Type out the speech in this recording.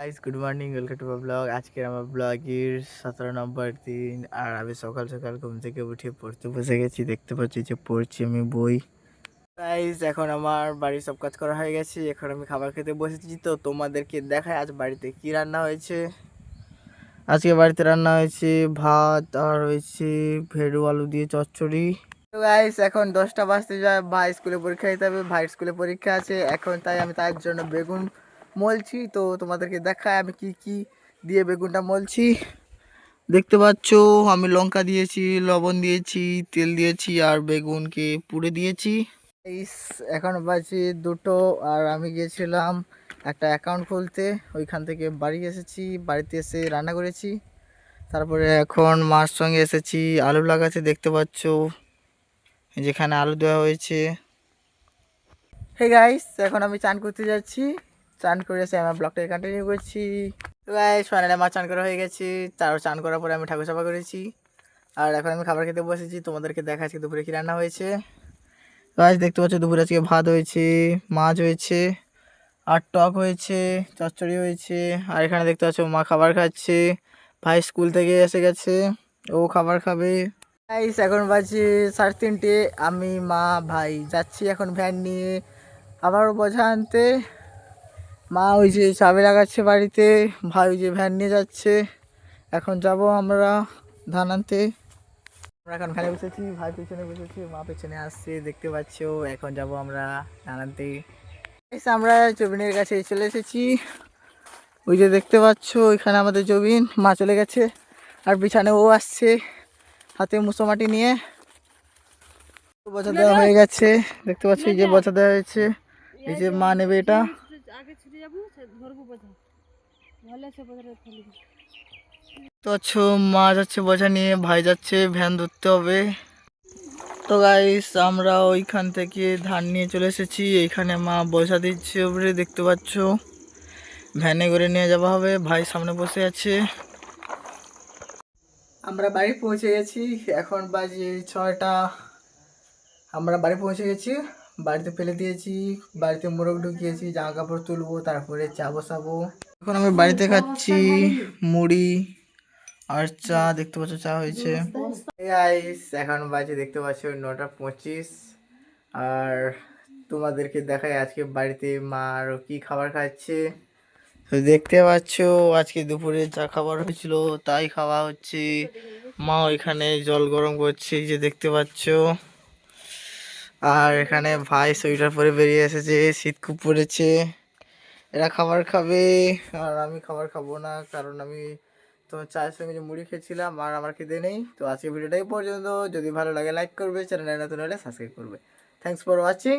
Guys good morning, welcome to my blog. আজকের আমার ব্লগের 17 নম্বর দিন। আর আমি সকাল সকাল ঘুম থেকে উঠে পড়তে বসে গেছি। দেখতে পাচ্ছি যে পড়ছি আমি বই। গাইস এখন আমার বাড়ির সব কাজ করা হয়ে গেছে। এখন আমি খাবার খেতে বসেছি। তো তোমাদেরকে দেখায় আজ বাড়িতে কি রান্না হয়েছে। আজকে বাড়িতে রান্না হয়েছে ভাত, আর হয়েছে ভেড়ু আলু দিয়ে চচ্চড়ি। তো গাইস এখন 10টা বাজতে যায়, ভাই স্কুলে পরীক্ষা দিতে হবে। ভাইয়ের স্কুলে পরীক্ষা আছে এখন, তাই আমি তার জন্য বেগুন মলছি। তো তোমাদেরকে দেখায় আমি কি কি দিয়ে বেগুনটা মলছি। দেখতে পাচ্ছ আমি লঙ্কা দিয়েছি, লবণ দিয়েছি, তেল দিয়েছি আর বেগুনকে পুড়ে দিয়েছি। এখন বাজে 2টো। আর আমি গিয়েছিলাম একটা অ্যাকাউন্ট খুলতে, ওইখান থেকে বাড়ি এসেছি। বাড়িতে এসে রান্না করেছি। তারপরে এখন মার সঙ্গে এসেছি আলু লাগাতে। দেখতে পাচ্ছ যেখানে আলু দেওয়া হয়েছে। হে গাইস এখন আমি চান করতে যাচ্ছি। চান করে এসে আমার ব্লগটাকে কন্টিনিউ করছি। তো গাইস ফাইনালি আমার চান করা হয়ে গেছে। তার চান করার পরে আমি ঠাকুর সাফা করেছি। আর এখন আমি খাবার খেতে বসেছি। তোমাদেরকে দেখা আজকে দুপুরে কি রান্না হয়েছে। গাইস দেখতে পাচ্ছ দুপুরে আজকে ভাত হয়েছে, মাছ হয়েছে, আর টক হয়েছে, চচ্চড়ি হয়েছে। আর এখানে দেখতে পাচ্ছ মা খাবার খাচ্ছে। ভাই স্কুল থেকে এসে গেছে, ও খাবার খাবে। গাইস এখন বাজে 3:30। আমি মা ভাই যাচ্ছি এখন ভ্যান নিয়ে আবারও বোঝা আনতে। মা ওই যে চাবি লাগাচ্ছে বাড়িতে, ভাই ওই যে ভ্যান নিয়ে যাচ্ছে। এখন যাব আমরা ধান আনতে। আমরা এখন ভ্যানে বসেছি, ভাই পেছনে বসেছি, মা পেছনে আসছে দেখতে পাচ্ছ। এখন যাব আমরা ধান আনতে। আমরা জবিনের কাছে চলে এসেছি। ওই যে দেখতে পাচ্ছ ওইখানে আমাদের জবিন, মা চলে গেছে। আর পিছনে ও আসছে হাতে মুসো মাটি নিয়ে। বোঝা দেওয়া হয়ে গেছে, দেখতে পাচ্ছি এই যে বোঝা দেওয়া হয়েছে। এই যে মা নেবে এটা। তো আচ্ছা মা যাচ্ছে বোঝা নিয়ে, ভাই যাচ্ছে ভ্যান ধরতে হবে। তো গাইস আমরা ওইখান থেকে ধান নিয়ে চলে এসেছি। এইখানে মা বোঝা দিচ্ছে উপরে, দেখতে পাচ্ছ। ভ্যানে করে নিয়ে যাওয়া হবে, ভাই সামনে বসে আছে। আমরা বাড়ি পৌঁছে গেছি। এখন বাজে 6টা। আমরা বাড়ি পৌঁছে গেছি, বাড়িতে ফেলে দিয়েছি। বাড়িতে মোরগ ঢুকিয়েছি, জামা কাপড় তুলবো, তারপরে চা বসাবো। এখন আমি বাড়িতে খাচ্ছি মুড়ি আর চা। দেখতে পাচ্ছ চা হয়েছে। গাইস এখন বাজে দেখতে পাচ্ছ 9টা 25। আর তোমাদেরকে দেখাই আজকে বাড়িতে মা আরও কি খাবার খাচ্ছে। তো দেখতে পাচ্ছ আজকে দুপুরে যা খাবার হয়েছিল তাই খাওয়া হচ্ছে। মা ওইখানে জল গরম করছে, এই যে দেখতে পাচ্ছ। আর এখানে ভাই সোয়েটার পরে বেরিয়ে এসেছে, শীত খুব পড়েছে। এরা খাবার খাবে আর আমি খাবার খাবো না, কারণ আমি তোমার চায়ের সঙ্গে যে মুড়ি খেয়েছিলাম আর আমার খিদে নেই। তো আজকে ভিডিওটাই পর্যন্ত। যদি ভালো লাগে লাইক করবে, চ্যানেলে নতুন হলে সাবস্ক্রাইব করবে। Thanks for watching.